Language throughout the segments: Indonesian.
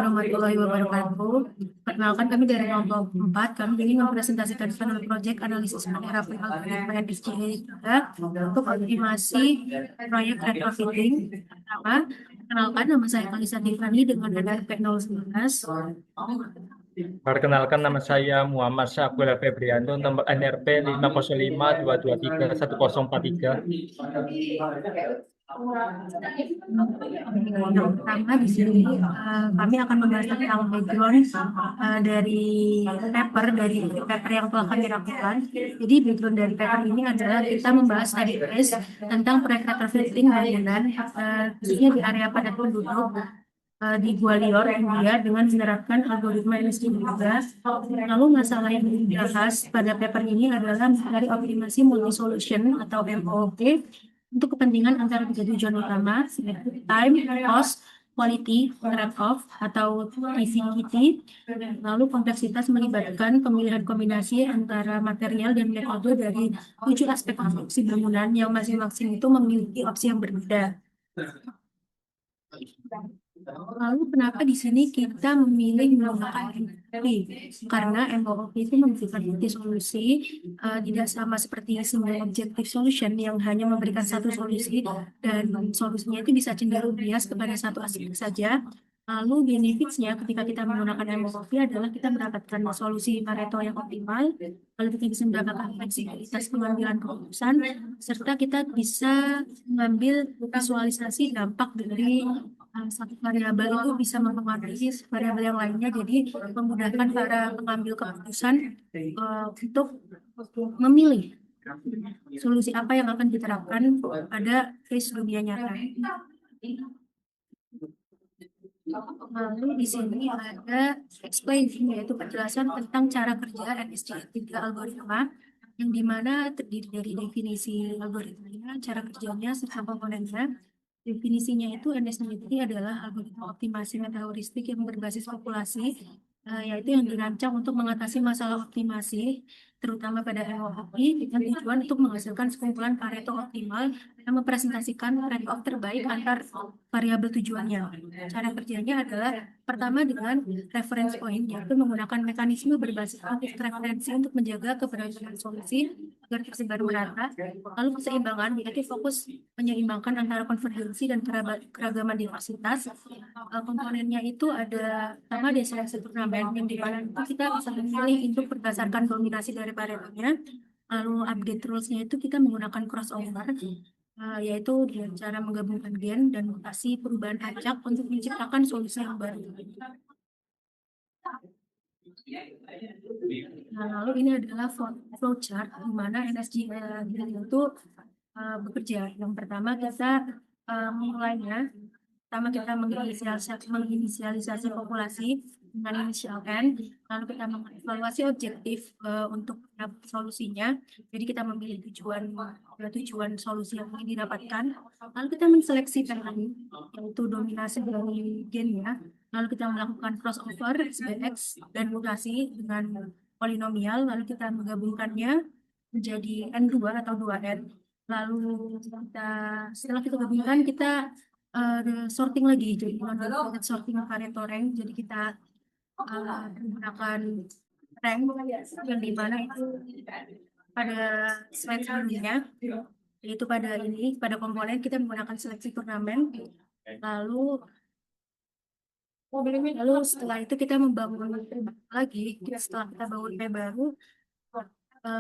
warahmatullahi wabarakatuh. Perkenalkan kami dari kelompok 4. Kami ingin mempresentasikan panel project analisis penerapan algoritma NSGA juga untuk optimasi proyek retrofitting. Pertama, perkenalkan nama saya Kalisa Tiffany dengan NRP 011. Perkenalkan nama saya Muhammad Syaful Febrianto, nomor NRP 505231043. Yang pertama di sini kami akan membahas tentang background dari paper yang telah kami lakukan. Jadi background dari paper ini adalah kita membahas study case tentang proyek retrofitting bangunan khususnya di area padat penduduk di Gwalior, India dengan menerapkan algoritma NSG-3. Lalu masalah yang dibahas pada paper ini adalah mencari optimasi multi-solution atau MOOP untuk kepentingan antara tiga tujuan utama, yaitu time, cost, quality, trade-off atau TCQT. Lalu kompleksitas melibatkan pemilihan kombinasi antara material dan metode dari 7 aspek konstruksi bangunan yang masing-masing itu memiliki opsi yang berbeda. Lalu kenapa di sini kita memilih menggunakan MOOP? Karena MOOP itu memberikan solusi tidak sama seperti single objective solution yang hanya memberikan satu solusi dan solusinya itu bisa cenderung bias kepada satu aspek saja. Lalu benefitsnya ketika kita menggunakan MOOP adalah kita mendapatkan solusi Pareto yang optimal, lalu kita bisa mendapatkan fleksibilitas pengambilan keputusan, serta kita bisa mengambil visualisasi dampak dari satu variabel itu bisa mempengaruhi variabel yang lainnya, jadi memudahkan para pengambil keputusan untuk memilih solusi apa yang akan diterapkan pada case dunia nyata. Lalu di sini ada explaining, yaitu penjelasan tentang cara kerja NSG3 algoritma, yang dimana terdiri dari definisi algoritmanya, cara kerjanya, serta komponennya. Definisinya itu NSG3 adalah algoritma optimasi metaheuristik yang berbasis populasi, yaitu yang dirancang untuk mengatasi masalah optimasi, terutama pada MOOP, dengan tujuan untuk menghasilkan sekumpulan Pareto optimal yang mempresentasikan trade-off terbaik antar variabel tujuannya. Cara kerjanya adalah pertama dengan reference point, yaitu menggunakan mekanisme berbasis objek referensi untuk menjaga keberagaman solusi agar tersebar merata. Lalu keseimbangan, yaitu fokus menyeimbangkan antara konvergensi dan keragaman diversitas. Komponennya itu ada pertama seleksi turnamen, yang dimana kita bisa memilih untuk berdasarkan kombinasi dari paretonya. Lalu update rules-nya itu kita menggunakan crossover, yaitu dengan cara menggabungkan gen dan mutasi perubahan acak untuk menciptakan solusi yang baru. Nah, lalu ini adalah flowchart di mana NSG itu bekerja. Yang pertama kita memulainya. Pertama kita menginisialisasi populasi dengan inisial N, lalu kita mengevaluasi objektif untuk solusinya. Jadi kita memilih tujuan solusi yang ingin didapatkan. Lalu kita menseleksi pattern, yaitu dominasi dari gennya. Lalu kita melakukan crossover SBX dan mutasi dengan polinomial. Lalu kita menggabungkannya menjadi N2 atau 2N. Lalu setelah kita gabungkan, kita sorting lagi, jadi menggunakan sorting Pareto rank. Jadi kita menggunakan rank yang dimana itu pada slide sebelumnya, yaitu pada komponen kita menggunakan seleksi turnamen. Lalu setelah itu kita membangun lagi. Setelah kita bangun P baru,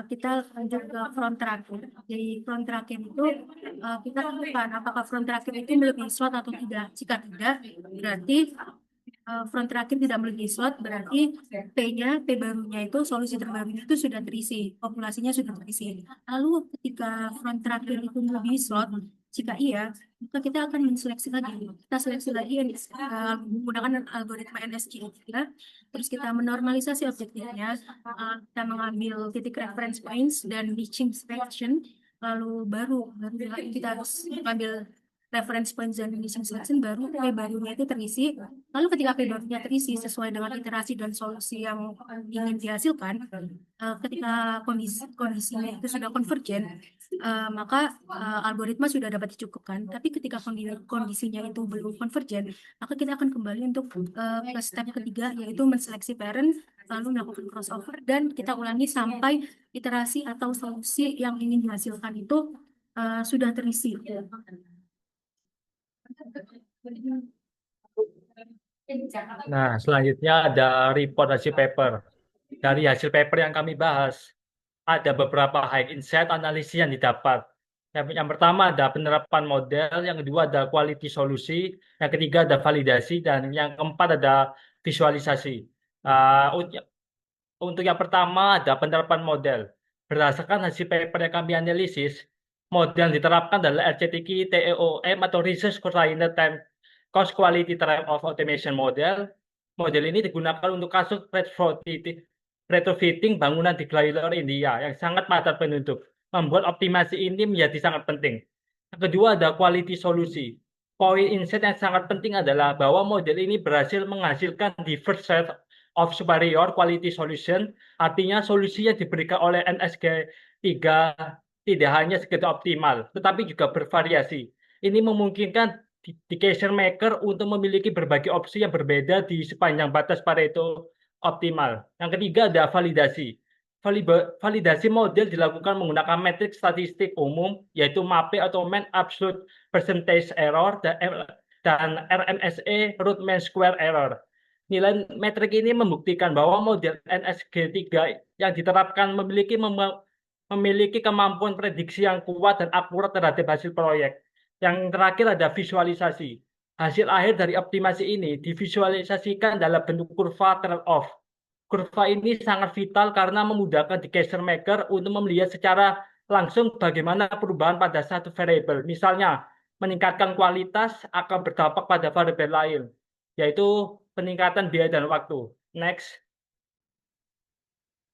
kita lanjut ke front terakhir. Jadi front terakhir itu kita tentukan apakah front terakhir itu melebihi slot atau tidak. Jika tidak, berarti front terakhir tidak melebihi slot, berarti P barunya itu, solusi terbarunya itu sudah terisi, populasinya sudah terisi. Lalu ketika front terakhir itu melebihi slot, jika iya, maka kita akan menseleksi lagi. Kita seleksi lagi menggunakan algoritma NSG3, terus kita menormalisasi objektifnya, kita mengambil titik reference points dan reaching selection, lalu baru kita harus mengambil reference points dan finishing selection, baru barunya itu terisi. Lalu ketika barunya terisi sesuai dengan iterasi dan solusi yang ingin dihasilkan, ketika kondisinya itu sudah konvergen, maka algoritma sudah dapat dicukupkan. Tapi ketika kondisinya itu belum konvergen, maka kita akan kembali untuk ke step ketiga, yaitu menseleksi parent, lalu melakukan crossover, dan kita ulangi sampai iterasi atau solusi yang ingin dihasilkan itu sudah terisi. Nah, selanjutnya ada report hasil paper. Dari hasil paper yang kami bahas, ada beberapa high insight analisis yang didapat. Yang pertama ada penerapan model, yang kedua ada quality solusi, yang ketiga ada validasi, dan yang keempat ada visualisasi. Untuk yang pertama ada penerapan model. Berdasarkan hasil paper yang kami analisis, model yang diterapkan adalah RCTI TEOM atau Research Coordinated Time Cost Quality Time of Automation Model. Model ini digunakan untuk kasus retrofitting bangunan di Glailor, India yang sangat padat penduduk. Membuat optimasi ini menjadi sangat penting. Yang kedua ada quality solusi. Poin insight yang sangat penting adalah bahwa model ini berhasil menghasilkan diverse set of superior quality solution, artinya solusi yang diberikan oleh NSG 3 tidak hanya sekedar optimal, tetapi juga bervariasi. Ini memungkinkan decision maker untuk memiliki berbagai opsi yang berbeda di sepanjang batas Pareto optimal. Yang ketiga ada validasi. Validasi model dilakukan menggunakan metrik statistik umum, yaitu MAPE atau Mean Absolute Percentage Error, dan RMSE Root Mean Square Error. Nilai metrik ini membuktikan bahwa model NSG3 yang diterapkan memiliki kemampuan prediksi yang kuat dan akurat terhadap hasil proyek. Yang terakhir ada visualisasi. Hasil akhir dari optimasi ini divisualisasikan dalam bentuk kurva trade-off. Kurva ini sangat vital karena memudahkan decision maker untuk melihat secara langsung bagaimana perubahan pada satu variabel. Misalnya, meningkatkan kualitas akan berdampak pada variabel lain, yaitu peningkatan biaya dan waktu. Next.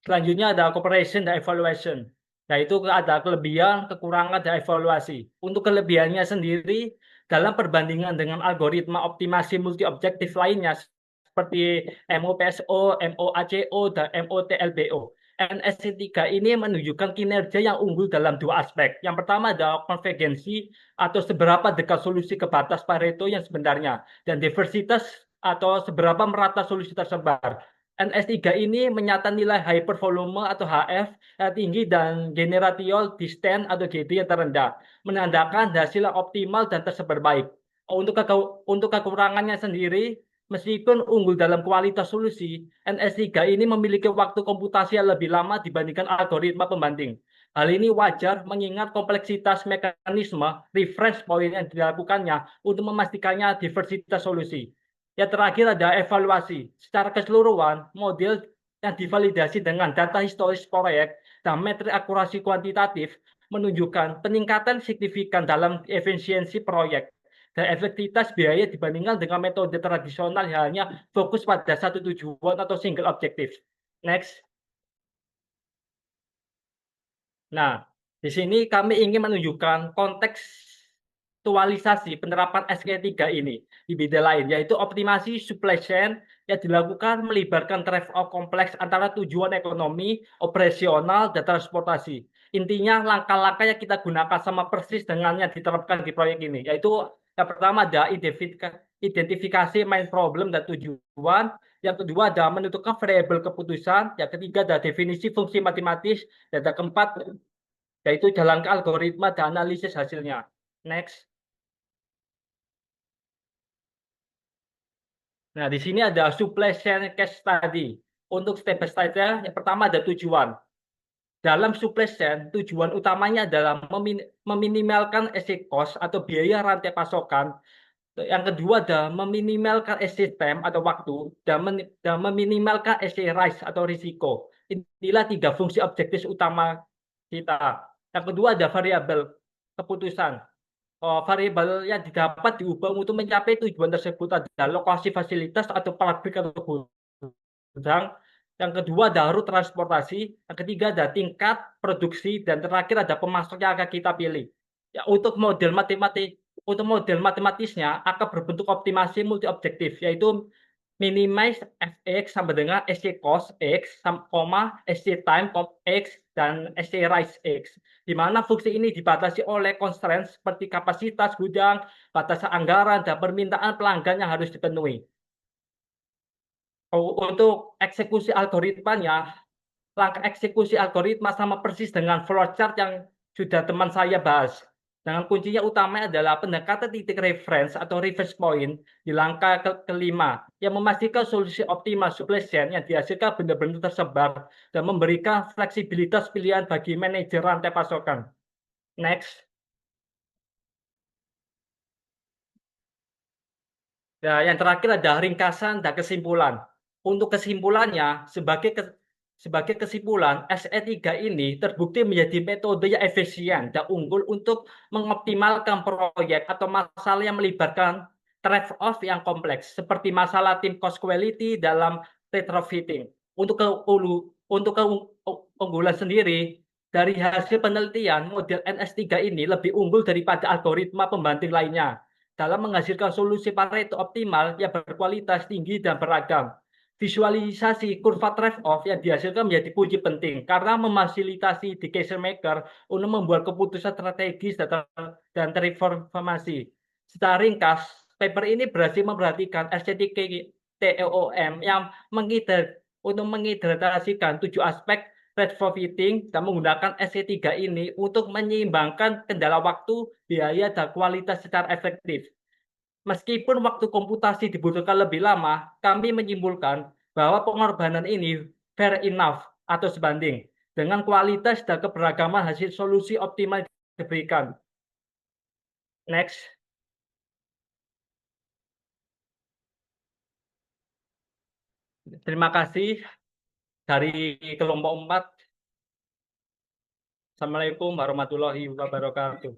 Selanjutnya ada cooperation dan evaluation, yaitu ada kelebihan, kekurangan, dan evaluasi. Untuk kelebihannya sendiri, dalam perbandingan dengan algoritma optimasi multi-objektif lainnya, seperti MOPSO, MOACO, dan MOTLBO. NSC3 ini menunjukkan kinerja yang unggul dalam dua aspek. Yang pertama adalah konvergensi atau seberapa dekat solusi ke batas Pareto yang sebenarnya, dan diversitas atau seberapa merata solusi tersebar. NS3 ini menyatakan nilai hypervolume atau HF yang tinggi dan generation distance atau GD yang terendah, menandakan hasil yang optimal dan tersebar baik. Untuk kekurangannya sendiri, meskipun unggul dalam kualitas solusi, NS3 ini memiliki waktu komputasi yang lebih lama dibandingkan algoritma pembanding. Hal ini wajar mengingat kompleksitas mekanisme reference point yang dilakukannya untuk memastikannya diversitas solusi. Yang terakhir ada evaluasi. Secara keseluruhan, model yang divalidasi dengan data historis proyek dan metrik akurasi kuantitatif menunjukkan peningkatan signifikan dalam efisiensi proyek dan efektivitas biaya dibandingkan dengan metode tradisional yang hanya fokus pada satu tujuan atau single objektif. Next. Nah, di sini kami ingin menunjukkan konteks aktualisasi penerapan SK3 ini di bidang lain, yaitu optimasi supply chain yang dilakukan melibatkan trade-off kompleks antara tujuan ekonomi, operasional, dan transportasi. Intinya langkah-langkah yang kita gunakan sama persis dengan yang diterapkan di proyek ini, yaitu yang pertama ada identifikasi main problem dan tujuan, yang kedua ada menentukan variabel keputusan, yang ketiga ada definisi fungsi matematis, dan yang keempat yaitu jalankan algoritma dan analisis hasilnya. Next. Nah, di sini ada supply chain case study. Untuk step by step-nya, yang pertama ada tujuan. Dalam supply chain, tujuan utamanya adalah meminimalkan exit cost atau biaya rantai pasokan. Yang kedua ada meminimalkan exit time atau waktu, dan meminimalkan exit risk atau risiko. Inilah tiga fungsi objektif utama kita. Yang kedua ada variabel keputusan. Variabel yang didapat diubah untuk mencapai tujuan tersebut adalah lokasi fasilitas atau pabrik atau gudang. Yang kedua ada rute transportasi. Yang ketiga ada tingkat produksi. Dan terakhir ada pemasok yang akan kita pilih. Ya, untuk model matematik untuk model matematisnya akan berbentuk optimasi multi objektif, yaitu minimize fx sama dengan sc cos x, sc time x, dan sc rise x. Di mana fungsi ini dibatasi oleh constraint seperti kapasitas gudang, batasan anggaran, dan permintaan pelanggan yang harus dipenuhi. Untuk eksekusi algoritmanya, langkah eksekusi algoritma sama persis dengan flowchart yang sudah teman saya bahas. Dengan kuncinya utama adalah pendekatan titik reference atau reference point di langkah kelima yang memastikan solusi optimal supply chain yang dihasilkan benar-benar tersebar dan memberikan fleksibilitas pilihan bagi manajer rantai pasokan. Next. Nah, yang terakhir ada ringkasan dan kesimpulan. Untuk kesimpulannya, sebagai kesimpulan, SE3 ini terbukti menjadi metode yang efisien dan unggul untuk mengoptimalkan proyek atau masalah yang melibatkan trade-off yang kompleks, seperti masalah tim cost quality dalam retrofitting. Untuk keunggulan sendiri, dari hasil penelitian, model NS3 ini lebih unggul daripada algoritma pembanding lainnya dalam menghasilkan solusi Pareto optimal yang berkualitas tinggi dan beragam. Visualisasi kurva trade-off yang dihasilkan menjadi kunci penting karena memfasilitasi decision maker untuk membuat keputusan strategis dan terinformasi. Secara ringkas, paper ini berhasil memperhatikan SCTK TEOM yang untuk mengidentifikasikan 7 aspek retrofitting dan menggunakan SC3 ini untuk menyeimbangkan kendala waktu, biaya, dan kualitas secara efektif. Meskipun waktu komputasi dibutuhkan lebih lama, kami menyimpulkan bahwa pengorbanan ini fair enough atau sebanding dengan kualitas dan keberagaman hasil solusi optimal yang diberikan. Next. Terima kasih dari kelompok 4. Assalamualaikum warahmatullahi wabarakatuh.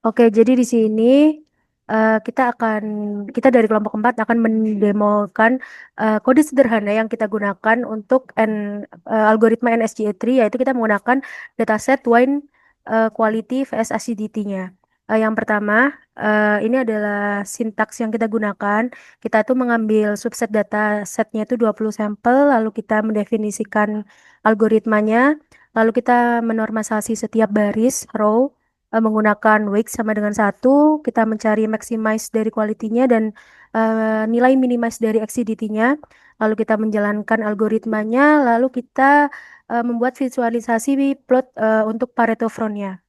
Oke, jadi di sini kita dari kelompok 4 akan mendemokan kode sederhana yang kita gunakan untuk algoritma NSGA3, yaitu kita menggunakan dataset wine quality vs acidity-nya. Yang pertama, ini adalah sintaks yang kita gunakan. Kita tuh mengambil subset data setnya itu 20 sampel, lalu kita mendefinisikan algoritmanya, lalu kita menormalisasi setiap baris, row, menggunakan wake sama dengan 1, kita mencari maximize dari quality-nya dan nilai minimize dari acidity-nya. Lalu kita menjalankan algoritmanya, lalu kita membuat visualisasi plot untuk Pareto front-nya.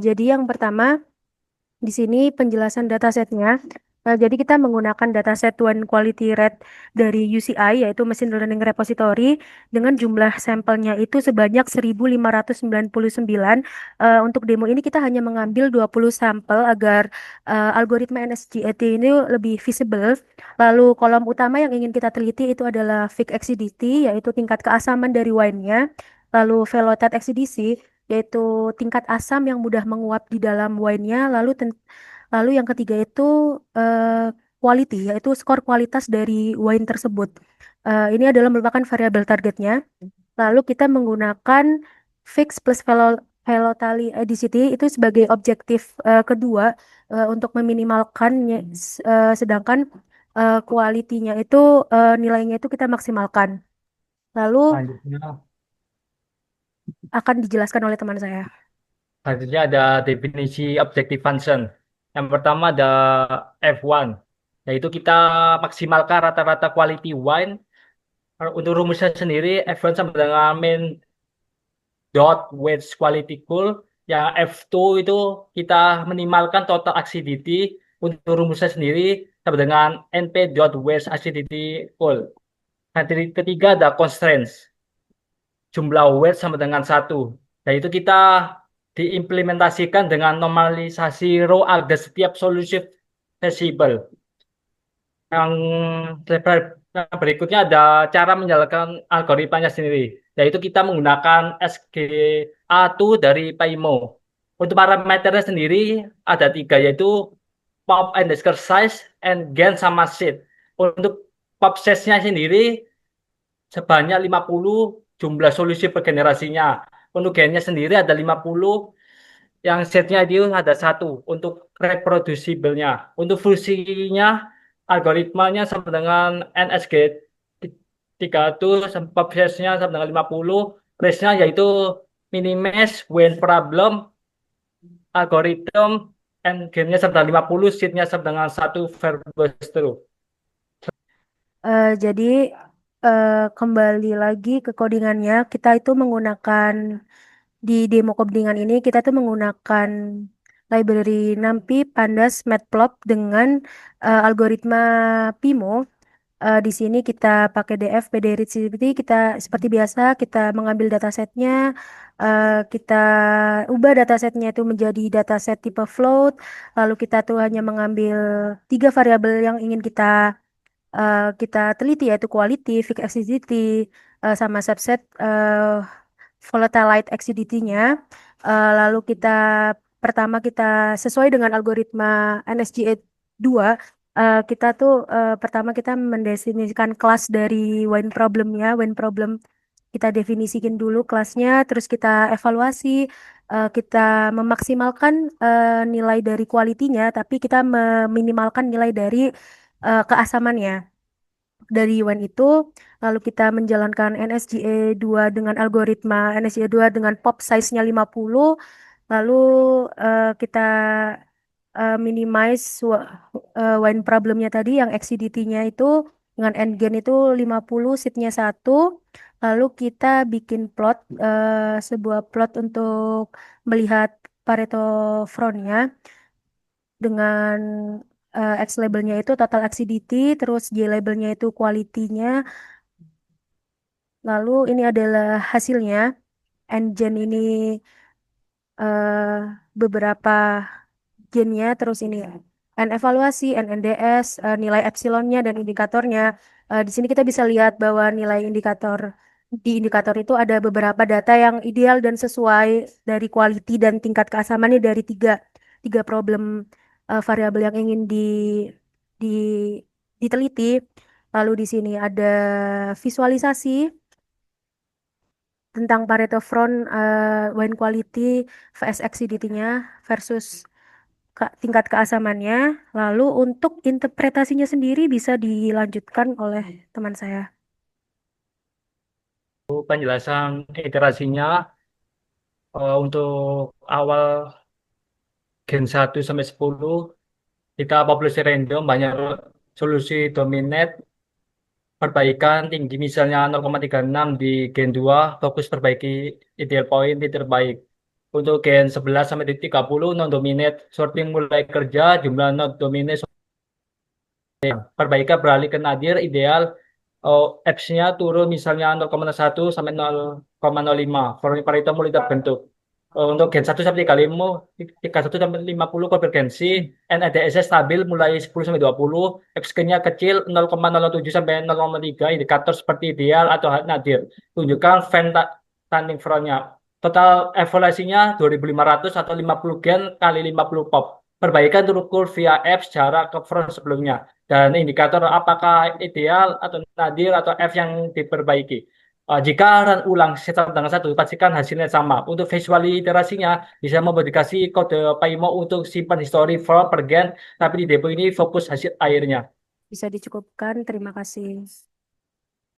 Jadi yang pertama, di sini penjelasan datasetnya. Jadi kita menggunakan dataset One Quality Rate dari UCI, yaitu Machine Learning Repository, dengan jumlah sampelnya itu sebanyak 1.599. Untuk demo ini kita hanya mengambil 20 sampel agar algoritma NSGAT ini lebih visible. Lalu kolom utama yang ingin kita teliti itu adalah Vic acidity, yaitu tingkat keasaman dari wine-nya. Lalu veloutate acidity, yaitu tingkat asam yang mudah menguap di dalam wine-nya. Lalu yang ketiga itu quality, yaitu skor kualitas dari wine tersebut. Ini adalah merupakan variabel targetnya. Lalu kita menggunakan fix plus volatility acidity itu sebagai objektif kedua untuk meminimalkannya, sedangkan quality-nya itu nilainya itu kita maksimalkan. Lalu Selanjutnya. akan dijelaskan oleh teman saya. Selanjutnya ada definisi objective function. Yang pertama ada F1, yaitu kita maksimalkan rata-rata quality wine. Untuk rumusnya sendiri, F1 sama dengan main dot weight quality cool. Yang F2 itu kita minimalkan total acidity. Untuk rumusnya sendiri sama dengan NP dot weight acidity cool. Nanti ketiga ada constraints. Jumlah weight sama dengan 1. Dan itu kita diimplementasikan dengan normalisasi row agar setiap solusi visible. Yang berikutnya ada cara menjalankan algoritmanya sendiri, yaitu kita menggunakan SGA2 dari PyMo. Untuk parameternya sendiri ada 3, yaitu pop underscore size, and gain sama seed. Untuk pop size-nya sendiri sebanyak 50 jumlah solusi per generasinya. Untuk gain-nya sendiri ada 50 yang setnya itu ada satu untuk reproducible-nya. Untuk fungsinya, algoritmanya sama dengan NSG 3 itu subset-nya sama dengan 50, range-nya yaitu minimize when problem, algorithm, and gain-nya sama dengan 50, seed-nya sama dengan satu verbose true. Jadi kembali lagi ke codingannya, kita itu menggunakan di demo codingan ini kita tuh menggunakan library NumPy, Pandas, Matplotlib dengan algoritma PIMO. Di sini kita pakai DF, PD Retrievity, kita seperti biasa kita mengambil datasetnya, kita ubah datasetnya itu menjadi dataset tipe float, lalu kita tuh hanya mengambil 3 variabel yang ingin kita teliti yaitu quality, fixed acidity, sama subset volatility acidity-nya. Lalu pertama kita sesuai dengan algoritma NSGA 2, kita tuh pertama kita mendefinisikan kelas dari wine problemnya. Wine problem kita definisikan dulu kelasnya, terus kita evaluasi, kita memaksimalkan nilai dari kualitinya, tapi kita meminimalkan nilai dari keasamannya dari UN itu. Lalu kita menjalankan NSGA 2 dengan algoritma NSGA 2 dengan pop size-nya 50. Lalu kita minimize UN problemnya tadi yang XCDT-nya itu dengan endgain itu 50, seed-nya 1. Lalu kita bikin plot, sebuah plot untuk melihat Pareto front-nya dengan X labelnya itu total acidity, terus Y labelnya itu quality-nya. Lalu ini adalah hasilnya. Gen ini eh, beberapa gennya, terus ini N evaluasi, NNDS, nilai epsilonnya dan indikatornya. Di sini kita bisa lihat bahwa nilai di indikator itu ada beberapa data yang ideal dan sesuai dari quality dan tingkat keasamannya dari tiga problem variabel yang ingin di diteliti. Lalu di sini ada visualisasi tentang Pareto front, wine quality vs acidity-nya versus tingkat keasamannya. Lalu untuk interpretasinya sendiri bisa dilanjutkan oleh teman saya. Penjelasan iterasinya untuk awal gen 1 sampai 10 kita populasi random banyak solusi dominate perbaikan tinggi misalnya 0,36 di gen 2 fokus perbaiki ideal point titik terbaik. Untuk gen 11 sampai 30 non dominate sorting mulai kerja jumlah non dominate perbaikan beralih ke nadir ideal apps-nya turun misalnya 0,1 sampai 0,05 Pareto mulai terbentuk. Untuk Gen 1 sampai 31 sampai 50 konvergensi, NADS stabil mulai 10 sampai 20, XG-nya kecil 0,07 sampai 0,3, indikator seperti ideal atau nadir. Tunjukkan standing front-nya. Total evaluasinya 2.500 atau 50 gen kali 50 pop. Perbaikan terukur via apps jarak ke front sebelumnya. Dan indikator apakah ideal atau nadir atau F yang diperbaiki. Jika run ulang setup dengan satu, pastikan hasilnya sama. Untuk visual iterasinya, bisa memodifikasi kode PyMo untuk simpan histori for per gen, tapi di depo ini fokus hasil akhirnya. Bisa dicukupkan. Terima kasih.